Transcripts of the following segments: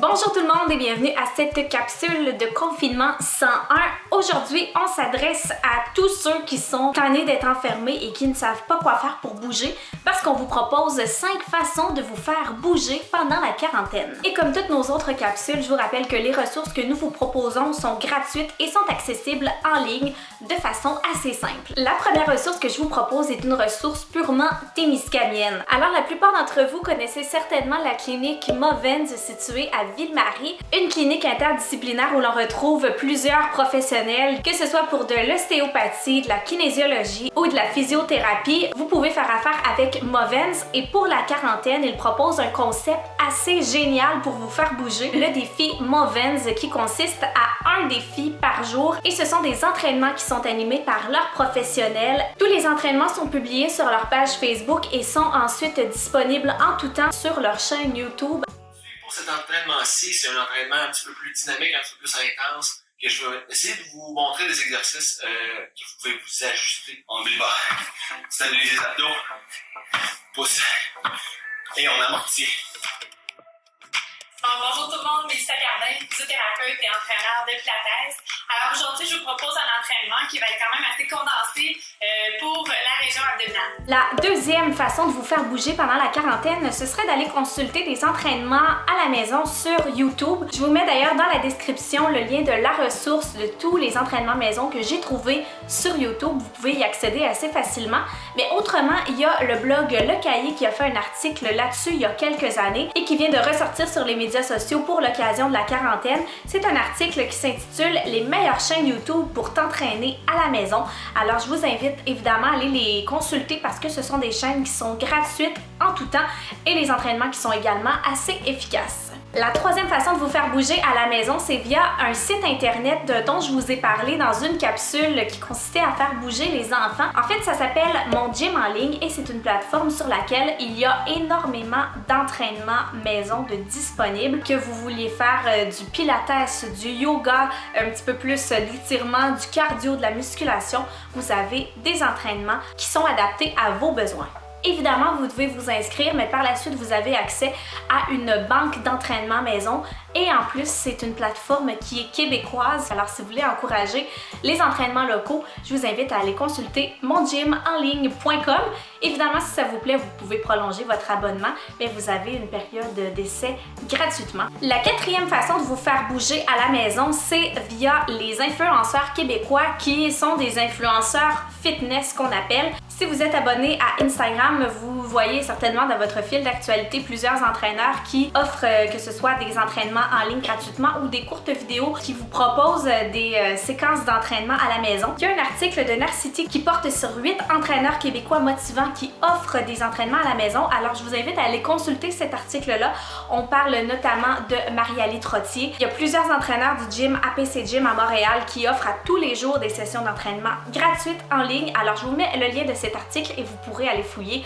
Bonjour tout le monde et bienvenue à cette capsule de confinement 101. Aujourd'hui, on s'adresse à tous ceux qui sont tannés d'être enfermés et qui ne savent pas quoi faire pour bouger parce qu'on vous propose 5 façons de vous faire bouger pendant la quarantaine. Et comme toutes nos autres capsules, je vous rappelle que les ressources que nous vous proposons sont gratuites et sont accessibles en ligne de façon assez simple. La première ressource que je vous propose est une ressource purement témiscamienne. Alors la plupart d'entre vous connaissez certainement la clinique Movens située à Ville-Marie, une clinique interdisciplinaire où l'on retrouve plusieurs professionnels, que ce soit pour de l'ostéopathie, de la kinésiologie ou de la physiothérapie. Vous pouvez faire affaire avec Movens et pour la quarantaine, ils proposent un concept assez génial pour vous faire bouger, le défi Movens qui consiste à un défi par jour et ce sont des entraînements qui sont animés par leurs professionnels. Tous les entraînements sont publiés sur leur page Facebook et sont ensuite disponibles en tout temps sur leur chaîne YouTube. Pour cet entraînement-ci, c'est un entraînement un petit peu plus dynamique, un petit peu plus intense, que je vais essayer de vous montrer des exercices que vous pouvez vous ajuster. On oublie pas. Stabiliser les abdos, pouce, et on amortit. Bonjour tout le monde, Mélissa Cardin, physiothérapeute et entraîneur de Pilates. Alors aujourd'hui, je vous propose un entraînement qui va être quand même assez condensé pour la région abdominale. La deuxième façon de vous faire bouger pendant la quarantaine, ce serait d'aller consulter des entraînements à la maison sur YouTube. Je vous mets d'ailleurs dans la description le lien de la ressource de tous les entraînements maison que j'ai trouvés sur YouTube. Vous pouvez y accéder assez facilement. Mais autrement, il y a le blog Le Cahier qui a fait un article là-dessus il y a quelques années et qui vient de ressortir sur les médias sociaux pour l'occasion de la quarantaine. C'est un article qui s'intitule « Les meilleures chaînes YouTube pour t'entraîner à la maison ». Alors je vous invite évidemment à aller les consulter parce que ce sont des chaînes qui sont gratuites en tout temps et les entraînements qui sont également assez efficaces. La troisième façon de vous faire bouger à la maison, c'est via un site internet dont je vous ai parlé dans une capsule qui consistait à faire bouger les enfants. En fait, ça s'appelle Mon Gym en ligne et c'est une plateforme sur laquelle il y a énormément d'entraînements maison de disponibles. Que vous vouliez faire du pilates, du yoga, un petit peu plus d'étirement, du cardio, de la musculation, vous avez des entraînements qui sont adaptés à vos besoins. Évidemment, vous devez vous inscrire, mais par la suite, vous avez accès à une banque d'entraînement maison et en plus, c'est une plateforme qui est québécoise. Alors, si vous voulez encourager les entraînements locaux, je vous invite à aller consulter mongymenligne.com. Évidemment, si ça vous plaît, vous pouvez prolonger votre abonnement, mais vous avez une période d'essai gratuitement. La quatrième façon de vous faire bouger à la maison, c'est via les influenceurs québécois qui sont des influenceurs fitness qu'on appelle. Si vous êtes abonné à Instagram, vous voyez certainement dans votre fil d'actualité plusieurs entraîneurs qui offrent que ce soit des entraînements en ligne gratuitement ou des courtes vidéos qui vous proposent des séquences d'entraînement à la maison. Il y a un article de Narcity qui porte sur 8 entraîneurs québécois motivants qui offrent des entraînements à la maison. Alors je vous invite à aller consulter cet article-là. On parle notamment de Marie-Ali Trottier. Il y a plusieurs entraîneurs du gym APC Gym à Montréal qui offrent à tous les jours des sessions d'entraînement gratuites en ligne. Alors je vous mets le lien de cet article et vous pourrez aller fouiller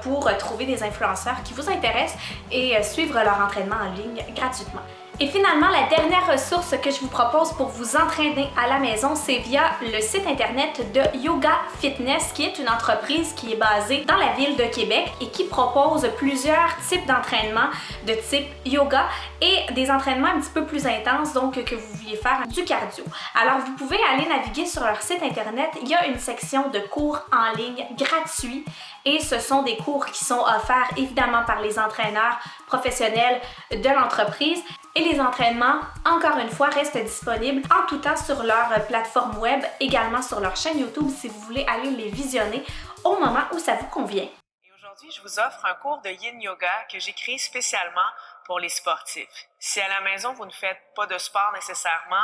pour trouver des influenceurs qui vous intéressent et suivre leur entraînement en ligne gratuitement. Et finalement, la dernière ressource que je vous propose pour vous entraîner à la maison, c'est via le site internet de Yoga Fitness, qui est une entreprise qui est basée dans la ville de Québec et qui propose plusieurs types d'entraînements de type yoga et des entraînements un petit peu plus intenses, donc que vous vouliez faire du cardio. Alors, vous pouvez aller naviguer sur leur site internet. Il y a une section de cours en ligne gratuits et ce sont des cours qui sont offerts évidemment par les entraîneurs professionnels de l'entreprise. Et les entraînements, encore une fois, restent disponibles en tout temps sur leur plateforme web, également sur leur chaîne YouTube si vous voulez aller les visionner au moment où ça vous convient. Et aujourd'hui, je vous offre un cours de Yin Yoga que j'ai créé spécialement pour les sportifs. Si à la maison, vous ne faites pas de sport nécessairement,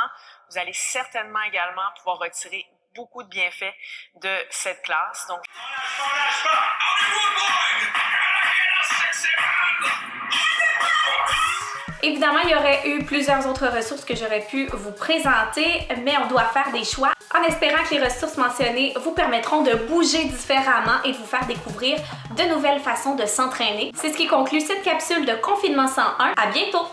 vous allez certainement également pouvoir retirer beaucoup de bienfaits de cette classe. Donc, évidemment, il y aurait eu plusieurs autres ressources que j'aurais pu vous présenter, mais on doit faire des choix en espérant que les ressources mentionnées vous permettront de bouger différemment et de vous faire découvrir de nouvelles façons de s'entraîner. C'est ce qui conclut cette capsule de Confinement 101. À bientôt!